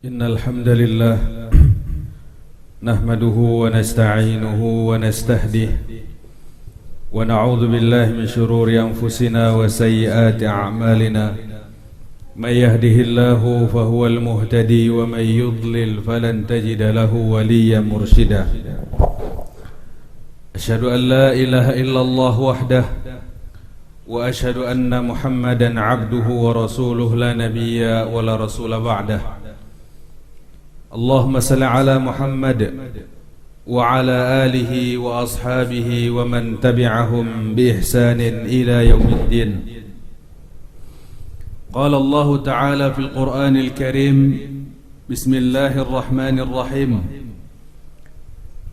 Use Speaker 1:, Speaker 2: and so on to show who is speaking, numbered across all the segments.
Speaker 1: Innal hamdalillah nahmaduhu wa nasta'inuhu wa nastahdihi wa na'udzu billahi min shururi anfusina wa sayyiati a'malina may yahdihillahu fahuwal muhtadi wa may yudlil falan tajida lahu waliyyan mursyida. Asyhadu an la ilaha illallah wahdahu wa asyhadu anna Muhammadan 'abduhu wa rasuluhu la nabiyya wa la rasula ba'dahu. Allahumma salli ala Muhammad wa ala alihi wa ashabihi wa man tabi'ahum bi ihsanin ila yaumiddin. Qala Allah ta'ala fil Qur'anil Karim, Bismillahirrahmanirrahim.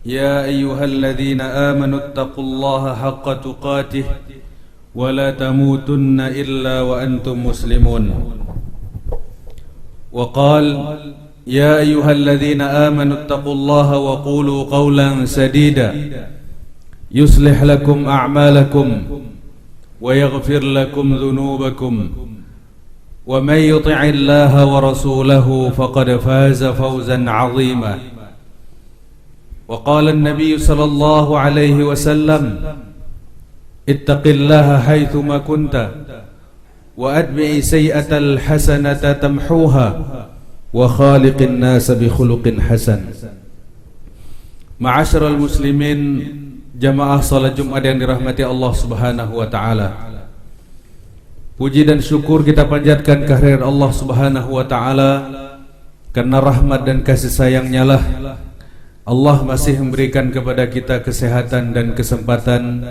Speaker 1: Ya ayyuhalladzina amanu ittaqullaha haqqa tuqatih wa la tamutunna illa wa antum muslimun. Wa qala يا أيها الذين آمنوا اتقوا الله وقولوا قولا سديدا يصلح لكم أعمالكم ويغفر لكم ذنوبكم ومن يطع الله ورسوله فقد فاز فوزا عظيما. وقال النبي صلى الله عليه وسلم اتق الله حيثما كنت وأتبع سيئة الحسنة تمحوها wa khaliqin nas bi khuluqin hasan. Ma'asyiral muslimin, jamaah salat Jumat yang dirahmati Allah Subhanahu wa taala. Puji dan syukur kita panjatkan kehadirat Allah Subhanahu wa taala, karena rahmat dan kasih sayang-Nya lah Allah masih memberikan kepada kita kesehatan dan kesempatan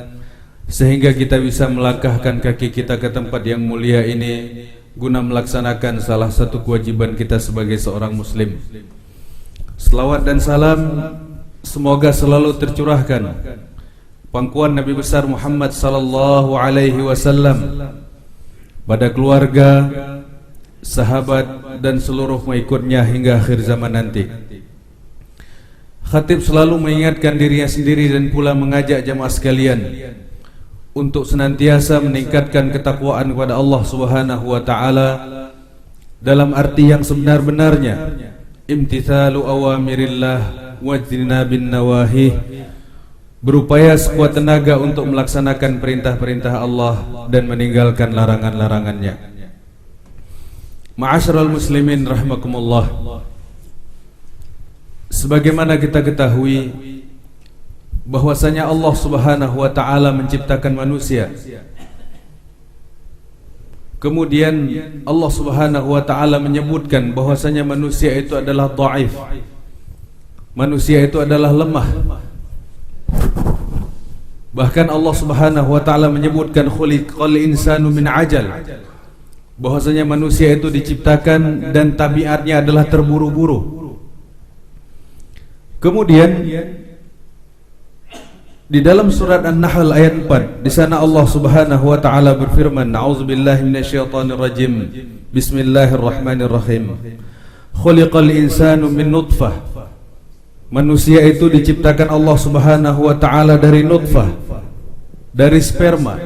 Speaker 1: sehingga kita bisa melangkahkan kaki kita ke tempat yang mulia ini guna melaksanakan salah satu kewajiban kita sebagai seorang muslim. Selawat dan salam semoga selalu tercurahkan pangkuan Nabi besar Muhammad sallallahu alaihi wasallam pada keluarga, sahabat dan seluruh pengikutnya hingga akhir zaman nanti. Khatib selalu mengingatkan dirinya sendiri dan pula mengajak jamaah sekalian untuk senantiasa meningkatkan ketakwaan kepada Allah Subhanahu wa taala dalam arti yang sebenar-benarnya, imtithalu awamirillah wajtinabin nawahi, berupaya sekuat tenaga untuk melaksanakan perintah-perintah Allah dan meninggalkan larangan-larangannya. Ma'asyiral muslimin rahimakumullah, sebagaimana kita ketahui bahwasanya Allah Subhanahu wa taala menciptakan manusia. Kemudian Allah Subhanahu wa taala menyebutkan bahwasanya manusia itu adalah dhaif. Manusia itu adalah lemah. Bahkan Allah Subhanahu wa taala menyebutkan khuliqal insanu min ajal, bahwasanya manusia itu diciptakan dan tabiatnya adalah terburu-buru. Kemudian di dalam surat An-Nahl ayat 4, di sana Allah Subhanahu wa taala berfirman, A'udzubillahi minasyaitonir rajim. Bismillahirrahmanirrahim. Khuliqal insanu min nutfah. Manusia itu diciptakan Allah Subhanahu wa taala dari nutfah, dari sperma.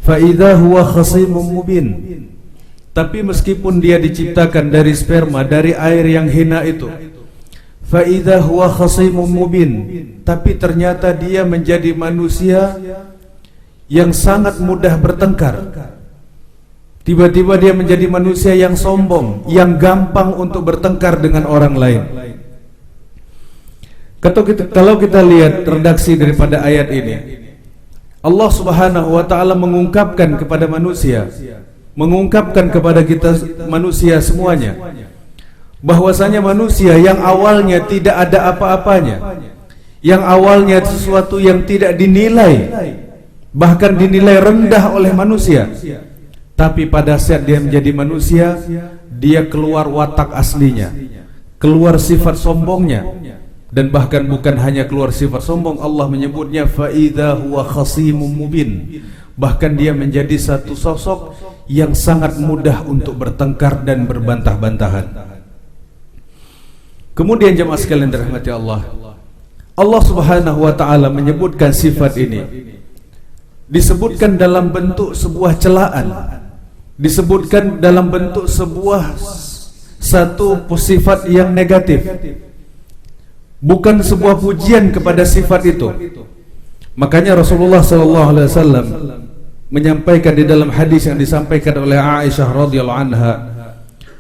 Speaker 1: Fa idza huwa khasimun mubin. Tapi meskipun dia diciptakan dari sperma, dari air yang hina itu, fa idza huwa khasimun mubin, tapi ternyata dia menjadi manusia yang sangat mudah bertengkar. Tiba-tiba dia menjadi manusia yang sombong, yang gampang untuk bertengkar dengan orang lain. Kalau kita lihat redaksi daripada ayat ini, Allah Subhanahu wa taala mengungkapkan kepada manusia, mengungkapkan kepada kita manusia semuanya, bahwasanya manusia yang awalnya tidak ada apa-apanya, yang awalnya sesuatu yang tidak dinilai, bahkan dinilai rendah oleh manusia, tapi pada saat dia menjadi manusia, dia keluar watak aslinya, keluar sifat sombongnya, dan bahkan bukan hanya keluar sifat sombong, Allah menyebutnya fa idza huwa khasimun mubin, bahkan dia menjadi satu sosok yang sangat mudah untuk bertengkar dan berbantah-bantahan. Kemudian jemaah sekalian dirahmati Allah, Allah Subhanahu wa taala menyebutkan sifat ini, disebutkan dalam bentuk sebuah celaan, disebutkan dalam bentuk sebuah satu sifat yang negatif, bukan sebuah pujian kepada sifat itu. Makanya Rasulullah SAW menyampaikan di dalam hadis yang disampaikan oleh Aisyah radhiyallahu anha,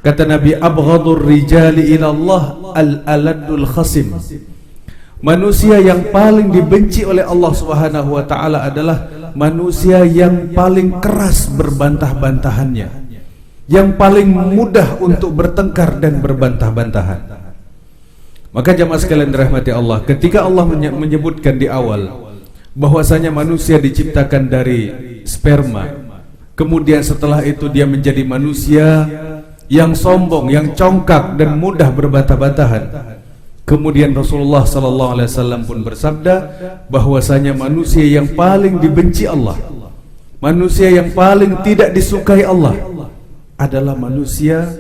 Speaker 1: kata Nabi, abghadur rijali ila Allah al-aladul khasim. Manusia yang paling dibenci oleh Allah Subhanahu wa taala adalah manusia yang paling keras berbantah-bantahannya, yang paling mudah untuk bertengkar dan berbantah-bantahan. Maka jamaah sekalian dirahmati Allah, ketika Allah menyebutkan di awal bahwasanya manusia diciptakan dari sperma, kemudian setelah itu dia menjadi manusia yang sombong, yang congkak dan mudah berbantah-bantahan. Kemudian Rasulullah SAW pun bersabda bahwasanya manusia yang paling dibenci Allah, manusia yang paling tidak disukai Allah adalah manusia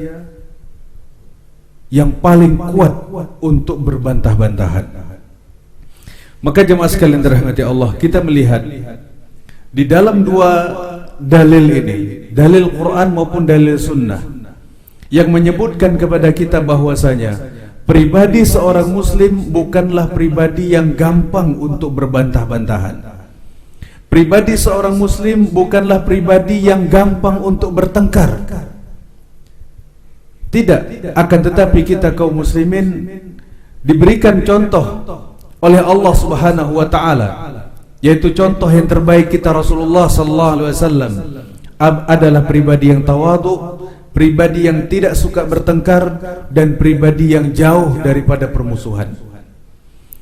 Speaker 1: yang paling kuat untuk berbantah-bantahan. Maka jemaah sekalian dirahmati Allah, kita melihat di dalam dua dalil ini, dalil Quran maupun dalil Sunnah, yang menyebutkan kepada kita bahwasanya pribadi seorang muslim bukanlah pribadi yang gampang untuk berbantah-bantahan. Pribadi seorang muslim bukanlah pribadi yang gampang untuk bertengkar. Tidak, akan tetapi kita kaum muslimin diberikan contoh oleh Allah Subhanahu wa taala, yaitu contoh yang terbaik kita Rasulullah sallallahu alaihi wasallam adalah pribadi yang tawadhu, pribadi yang tidak suka bertengkar, dan pribadi yang jauh daripada permusuhan.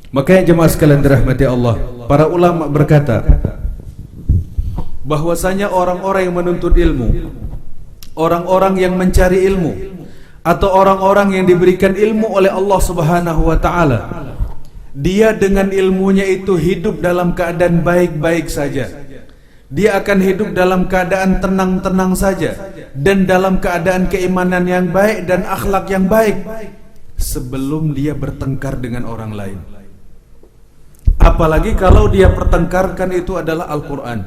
Speaker 1: Makanya jemaah sekalian dirahmati Allah, para ulama berkata bahwasanya orang-orang yang menuntut ilmu, orang-orang yang mencari ilmu, atau orang-orang yang diberikan ilmu oleh Allah Subhanahu wa taala, dia dengan ilmunya itu hidup dalam keadaan baik-baik saja. Dia akan hidup dalam keadaan tenang-tenang saja dan dalam keadaan keimanan yang baik dan akhlak yang baik sebelum dia bertengkar dengan orang lain. Apalagi kalau dia pertengkarkan itu adalah Al-Quran,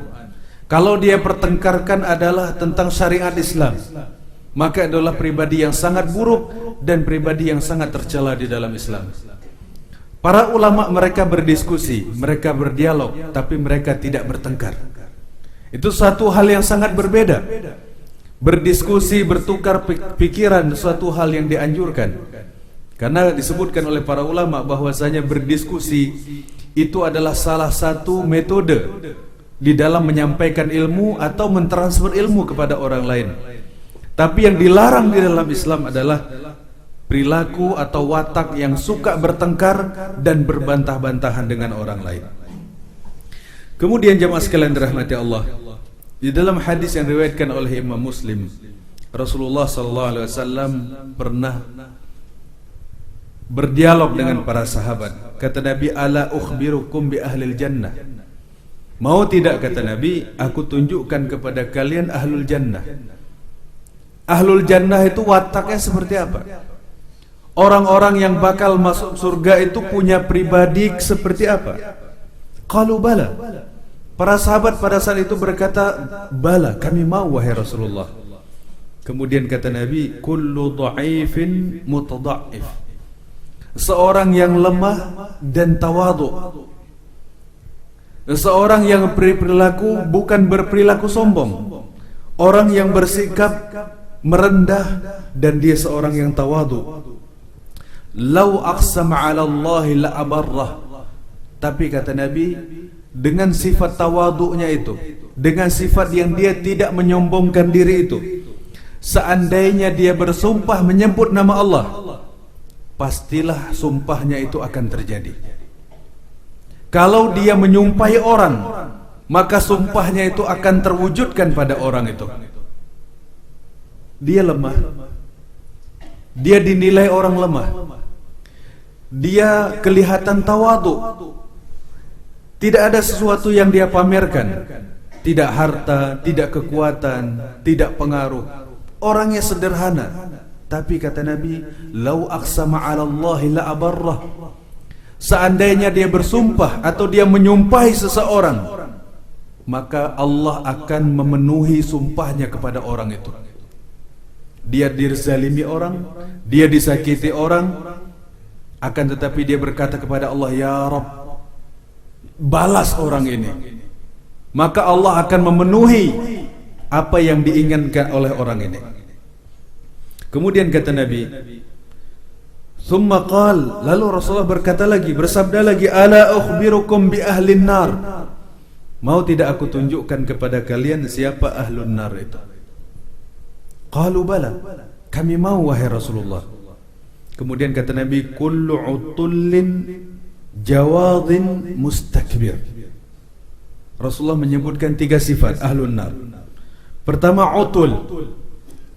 Speaker 1: kalau dia pertengkarkan adalah tentang syariat Islam, maka adalah pribadi yang sangat buruk dan pribadi yang sangat tercela di dalam Islam. Para ulama mereka berdiskusi, mereka berdialog, tapi mereka tidak bertengkar. Itu satu hal yang sangat berbeda. Berdiskusi, bertukar pikiran, suatu hal yang dianjurkan. Karena disebutkan oleh para ulama bahwasanya berdiskusi itu adalah salah satu metode di dalam menyampaikan ilmu atau mentransfer ilmu kepada orang lain. Tapi yang dilarang di dalam Islam adalah perilaku atau watak yang suka bertengkar dan berbantah-bantahan dengan orang lain. Kemudian jemaah sekalian dirahmati Allah, di dalam hadis yang diriwayatkan oleh Imam Muslim, Rasulullah SAW pernah berdialog dengan para sahabat. Kata Nabi, ala ukhbirukum bi ahlil jannah. Mau tidak, kata Nabi, aku tunjukkan kepada kalian ahlul jannah. Ahlul jannah itu wataknya seperti apa? Orang-orang yang bakal masuk surga itu punya pribadi seperti apa? Qalu bala. Para sahabat pada saat itu berkata, bala, kami mau wahai Rasulullah. Kemudian kata Nabi, kullu dha'ifin mutadha'if. Seorang yang lemah dan tawadhu. Seorang yang berperilaku bukan berperilaku sombong. Orang yang bersikap merendah dan dia seorang yang tawadhu. Lau aqsama 'ala Allah la abarrah. Tapi kata Nabi, dengan sifat tawadhu'nya itu, dengan sifat yang dia tidak menyombongkan diri itu, seandainya dia bersumpah menyebut nama Allah, pastilah sumpahnya itu akan terjadi. Kalau dia menyumpahi orang, maka sumpahnya itu akan terwujudkan pada orang itu. Dia lemah, dia dinilai orang lemah, dia kelihatan tawadhu, tidak ada sesuatu yang dia pamerkan, tidak harta, tidak kekuatan, tidak pengaruh. Orangnya sederhana, tapi kata Nabi, lau aqsama 'ala Allah la abarrah. Seandainya dia bersumpah atau dia menyumpahi seseorang, maka Allah akan memenuhi sumpahnya kepada orang itu. dia dirzalimi orang, dia disakiti orang, akan tetapi dia berkata kepada Allah, ya Rabb, balas orang ini. Maka Allah akan memenuhi apa yang diinginkan oleh orang ini. Kemudian kata Nabi, thumma qal, lalu Rasulullah berkata lagi, bersabda lagi, ala ukhbirukum bi ahlin nar, mau tidak aku tunjukkan kepada kalian siapa ahlun nar itu? Qalu bala, kami mau wahai Rasulullah. Kemudian kata Nabi, kullu utullin jawadin mustakbir. Rasulullah menyebutkan 3 sifat ahlun nar. Pertama, utul.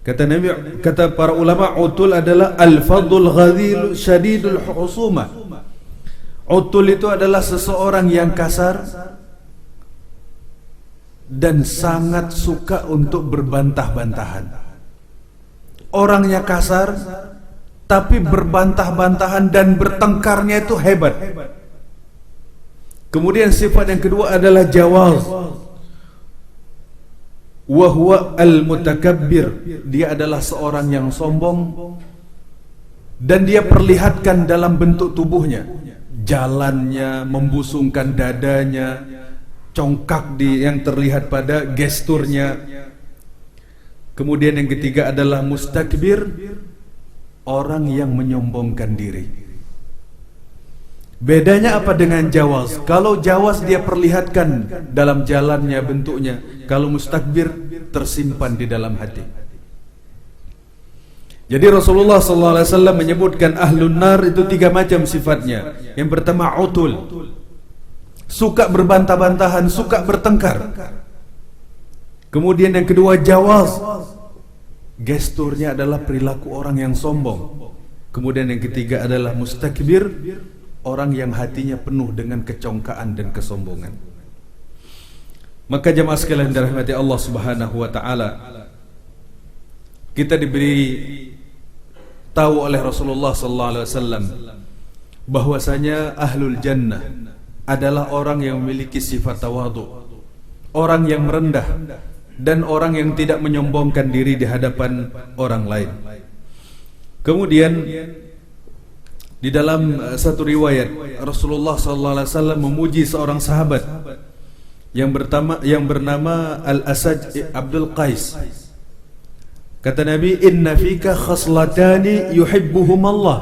Speaker 1: Kata Nabi, kata para ulama, utul adalah al-fadul ghadhil syadidul husumah. Utul itu adalah seseorang yang kasar dan sangat suka untuk berbantah-bantahan. Orangnya kasar tapi berbantah-bantahan dan bertengkarnya itu hebat. Kemudian sifat yang kedua adalah jawaz, wa huwa al-mutakabbir. Dia adalah seorang yang sombong dan dia perlihatkan dalam bentuk tubuhnya, jalannya, membusungkan dadanya, congkak yang terlihat pada gesturnya. Kemudian yang ketiga adalah mustakbir, orang yang menyombongkan diri. Bedanya apa dengan jawaz? Kalau jawaz dia perlihatkan dalam jalannya, bentuknya. Kalau mustakbir tersimpan di dalam hati. Jadi Rasulullah SAW menyebutkan ahlun nar itu 3 macam sifatnya. Yang pertama utul, suka berbantah-bantahan, suka bertengkar. Kemudian yang kedua jawaz, gesturnya adalah perilaku orang yang sombong. Kemudian yang ketiga adalah mustakbir, orang yang hatinya penuh dengan kecongkaan dan kesombongan. Maka jemaah sekalian dirahmati Allah Subhanahu wa taala, kita diberi tahu oleh Rasulullah sallallahu alaihi wasallam bahwasanya ahlul jannah adalah orang yang memiliki sifat tawadhu, orang yang merendah dan orang yang tidak menyombongkan diri di hadapan orang lain. Kemudian di dalam satu riwayat Rasulullah SAW memuji seorang sahabat yang bernama Al-Asaj Abdul Qais. Kata Nabi, inna fika khaslatani yuhibbuhum Allah.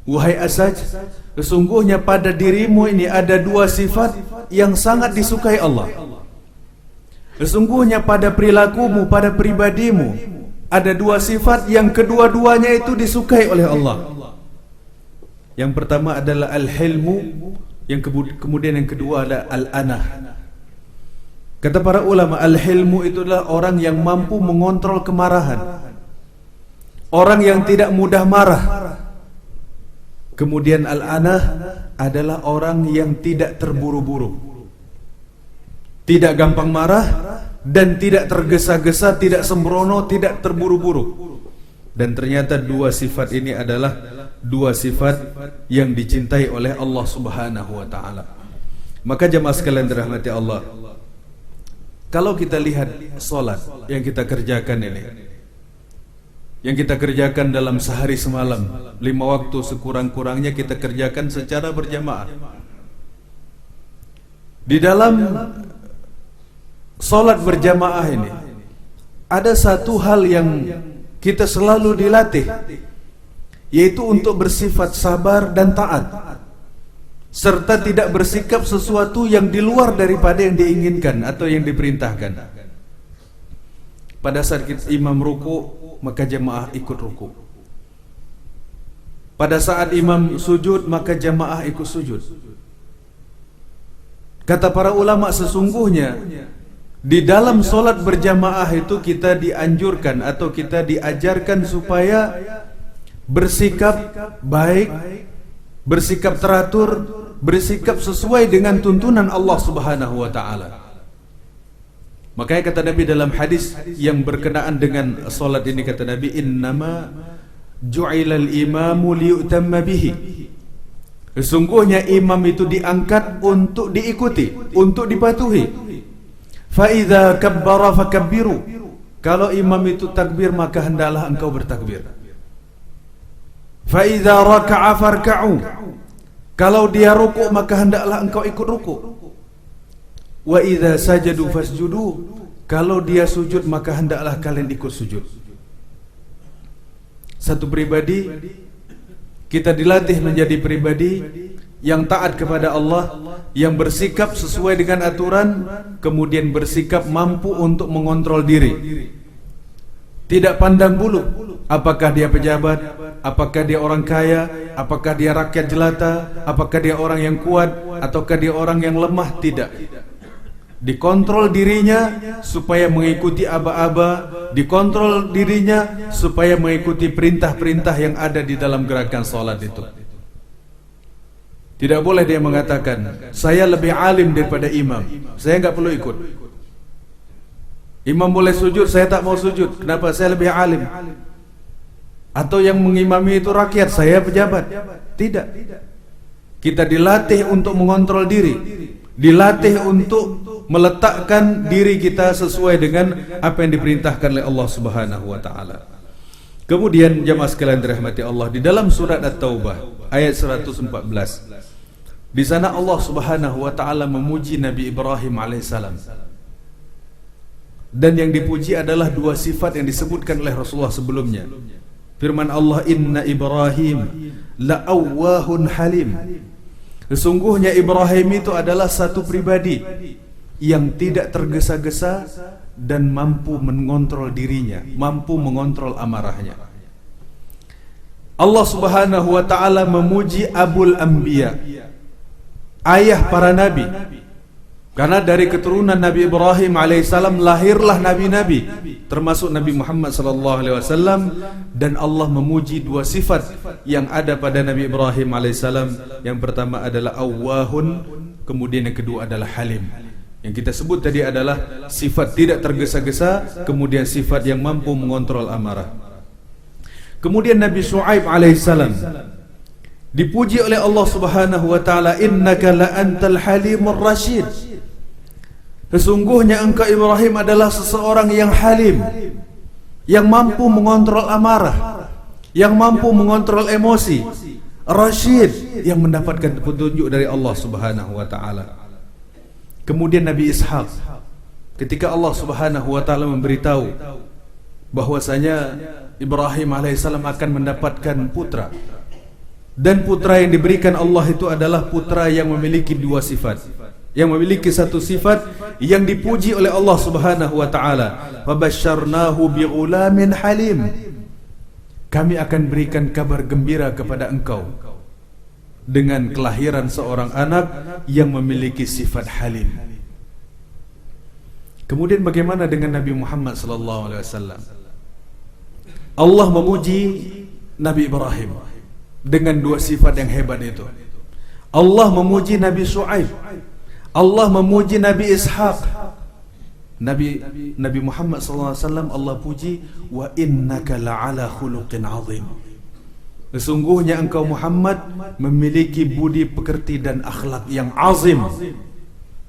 Speaker 1: Wahai Asaj, sesungguhnya pada dirimu ini ada 2 sifat yang sangat disukai Allah. Sesungguhnya pada perilakumu, pada pribadimu ada 2 sifat yang kedua-duanya itu disukai oleh Allah. Yang pertama adalah al-hilmu, yang kemudian yang kedua adalah al-anah. Kata para ulama, al-hilmu itu adalah orang yang mampu mengontrol kemarahan, orang yang tidak mudah marah. Kemudian al-anah adalah orang yang tidak terburu-buru, tidak gampang marah dan tidak tergesa-gesa, tidak sembrono, tidak terburu-buru. Dan ternyata 2 sifat ini adalah 2 sifat yang dicintai oleh Allah Subhanahu wa taala. Maka jemaah sekalian dirahmati Allah, kalau kita lihat salat yang kita kerjakan ini, yang kita kerjakan dalam sehari semalam, 5 waktu sekurang-kurangnya kita kerjakan secara berjamaah. Di dalam salat berjamaah ini ada satu hal yang kita selalu dilatih, yaitu untuk bersifat sabar dan taat, serta tidak bersikap sesuatu yang di luar daripada yang diinginkan atau yang diperintahkan. Pada saat imam ruku, maka jemaah ikut ruku. Pada saat imam sujud, maka jemaah ikut sujud. Kata para ulama, sesungguhnya di dalam solat berjamaah itu kita dianjurkan atau kita diajarkan supaya bersikap baik, bersikap teratur, bersikap sesuai dengan tuntunan Allah Subhanahu wa taala. Makanya kata Nabi dalam hadis yang berkenaan dengan salat ini, kata Nabi, innama ju'ilal imamu liyutamma bihi. Sesungguhnya imam itu diangkat untuk diikuti, untuk dipatuhi. Fa idza kabbara fakabbiru. Kalau imam itu takbir, maka hendaklah engkau bertakbir. Fa idza raka'a farka'u. Kalau dia rukuk, maka hendaklah engkau ikut rukuk. Wa idza sajadu fasjudu. Kalau dia sujud, maka hendaklah kalian ikut sujud. Satu pribadi, kita dilatih menjadi pribadi yang taat kepada Allah, yang bersikap sesuai dengan aturan, kemudian bersikap mampu untuk mengontrol diri. Tidak pandang bulu, apakah dia pejabat, apakah dia orang kaya, apakah dia rakyat jelata, apakah dia orang yang kuat, ataukah dia orang yang lemah. Tidak. Dikontrol dirinya supaya mengikuti aba-aba, dikontrol dirinya supaya mengikuti perintah-perintah yang ada di dalam gerakan salat itu. Tidak boleh dia mengatakan, saya lebih alim daripada imam, saya enggak perlu ikut. Imam boleh sujud, saya tak mau sujud. Kenapa? Saya lebih alim. Atau yang mengimami itu rakyat, saya pejabat. Tidak. Kita dilatih untuk mengontrol diri, dilatih untuk meletakkan diri kita sesuai dengan apa yang diperintahkan oleh Allah Subhanahu wa taala. Kemudian jamaah sekalian dirahmati Allah, di dalam surat At-Taubah ayat 114, di sana Allah Subhanahu wa taala memuji Nabi Ibrahim alaihissalam. Dan yang dipuji adalah dua sifat yang disebutkan oleh Rasulullah sebelumnya. Firman Allah, inna Ibrahim la'awwahun halim. Sesungguhnya Ibrahim itu adalah satu pribadi yang tidak tergesa-gesa dan mampu mengontrol dirinya, mampu mengontrol amarahnya. Allah Subhanahu wa taala memuji Abul Anbiya, ayah para nabi. Karena dari keturunan Nabi Ibrahim alaihissalam lahirlah nabi-nabi, termasuk Nabi Muhammad sallallahu alaihi wasallam. Dan Allah memuji dua sifat yang ada pada Nabi Ibrahim alaihissalam. Yang pertama adalah awwahun, kemudian yang kedua adalah halim. Yang kita sebut tadi adalah sifat tidak tergesa-gesa, kemudian sifat yang mampu mengontrol amarah. Kemudian Nabi Shu'aib alaihissalam dipuji oleh Allah Subhanahu wa taala, innaka la antal halimur rasyid. Sesungguhnya engkau Ibrahim adalah seseorang yang halim, yang mampu mengontrol amarah, yang mampu mengontrol emosi, rasyid, yang mendapatkan petunjuk dari Allah Subhanahu wa taala. Kemudian Nabi Ishaq, ketika Allah Subhanahu wa taala memberitahu bahwasanya Ibrahim alaihissalam akan mendapatkan putra, dan putra yang diberikan Allah itu adalah putra yang memiliki dua sifat, yang memiliki satu sifat yang dipuji oleh Allah Subhanahu wa taala, fabasyarnahu bighulamin halim. Kami akan berikan kabar gembira kepada engkau dengan kelahiran seorang anak yang memiliki sifat halim. Kemudian bagaimana dengan Nabi Muhammad sallallahu alaihi wasallam? Allah memuji Nabi Ibrahim dengan dua sifat yang hebat itu. Allah memuji Nabi Shu'aib, Allah memuji Nabi Ishaq. Nabi Muhammad SAW Allah puji, wa innaka la'ala khuluqin azim. Sesungguhnya engkau Muhammad memiliki budi pekerti dan akhlak yang azim.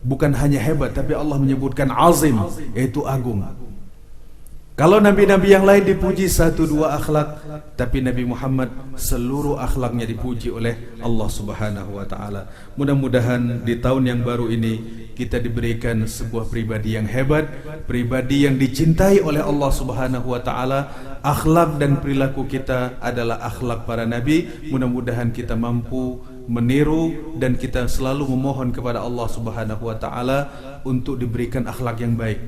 Speaker 1: Bukan hanya hebat, tapi Allah menyebutkan azim, yaitu agung. Kalau nabi-nabi yang lain dipuji satu dua akhlak, tapi Nabi Muhammad seluruh akhlaknya dipuji oleh Allah Subhanahu wa taala. Mudah-mudahan di tahun yang baru ini kita diberikan sebuah pribadi yang hebat, pribadi yang dicintai oleh Allah Subhanahu wa taala. Akhlak dan perilaku kita adalah akhlak para nabi. Mudah-mudahan kita mampu meniru dan kita selalu memohon kepada Allah Subhanahu wa taala untuk diberikan akhlak yang baik.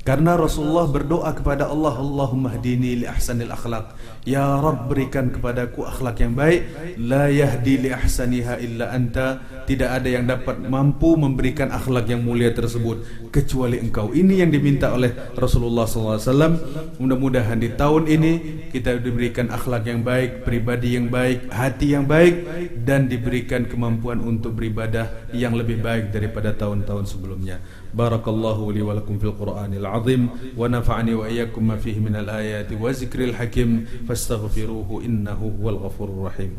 Speaker 1: Karena Rasulullah berdoa kepada Allah, Allahumma hdini li ahsanil akhlaq. Ya Rabb, berikan kepadaku akhlak yang baik. La yahdi li ahsaniha illa anta. Tidak ada yang dapat mampu memberikan akhlak yang mulia tersebut kecuali engkau. Ini yang diminta oleh Rasulullah SAW. Mudah-mudahan di tahun ini kita diberikan akhlak yang baik, pribadi yang baik, hati yang baik, dan diberikan kemampuan untuk beribadah yang lebih baik daripada tahun-tahun sebelumnya. Barakallahu li wa lakum fil Qur'anil azim wa nafa'ani wa iyyakum ma fihi minal ayati wa zikril hakim fastaghfiruhu innahu huwal ghafurur rahim.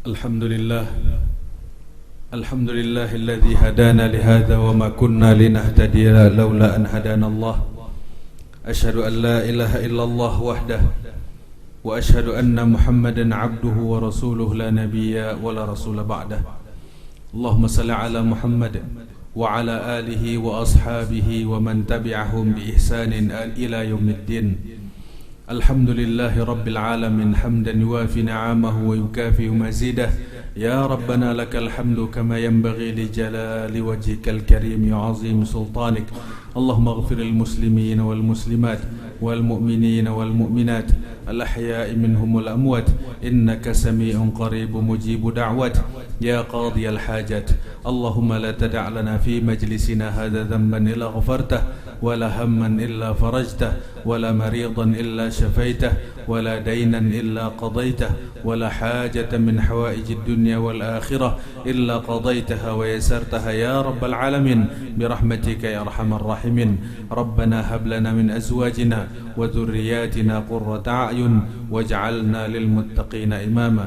Speaker 1: Alhamdulillah alladzi hadana lihadza wa ma kunna linahtadiya laula an hadana Allah. Asyhadu an la ilaha illallah wahdahu wa asyhadu anna Muhammadan abduhu wa rasuluhu la nabiyya wa la rasula ba'dah. Allahumma salli ala Muhammad wa ala alihi wa ashabihi wa man tabi'ahum bi ihsanin ila yaumiddin. Alhamdulillahi rabbil alamin hamdan yuwafi ni'amahu wa yukafi mazidah. Ya Rabbana lakal hamdu kama yanbaghi li jalali wajhikal karim wa 'azim sultanik. Allahumma ighfir lil muslimin wal muslimat wal mu'minin wal mu'minat al ahya'i minhum wal amwat innaka sami'un qaribun mujibu da'wat. Ya qadi al hajat, Allahumma la tada' lana fi majlisina hadha dhanban illa ghafartah ولا هما إلا فرجته ولا مريضا إلا شفيته ولا دينا إلا قضيته ولا حاجة من حوائج الدنيا والآخرة إلا قضيتها ويسرتها يا رب العالمين برحمتك يا أرحم الراحمين. ربنا هب لنا من أزواجنا وذرياتنا قرة أعين واجعلنا للمتقين إماما.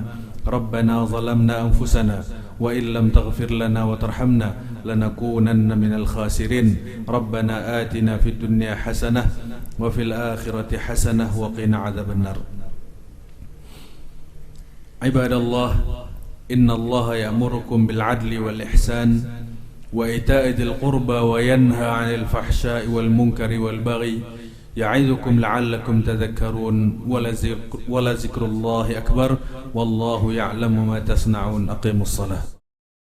Speaker 1: ربنا ظلمنا أنفسنا وإن لم تغفر لنا وترحمنا لنكونن من الخاسرين. ربنا آتنا في الدنيا حسنة وفي الآخرة حسنة وقنا عذاب النار. عباد الله، إن الله يأمركم بالعدل والإحسان وإيتاء ذي القربى وينهى عن الفحشاء والمنكر والبغي يعظكم لعلكم تذكرون. ولذكر الله أكبر والله يعلم ما تصنعون. أقيموا الصلاة.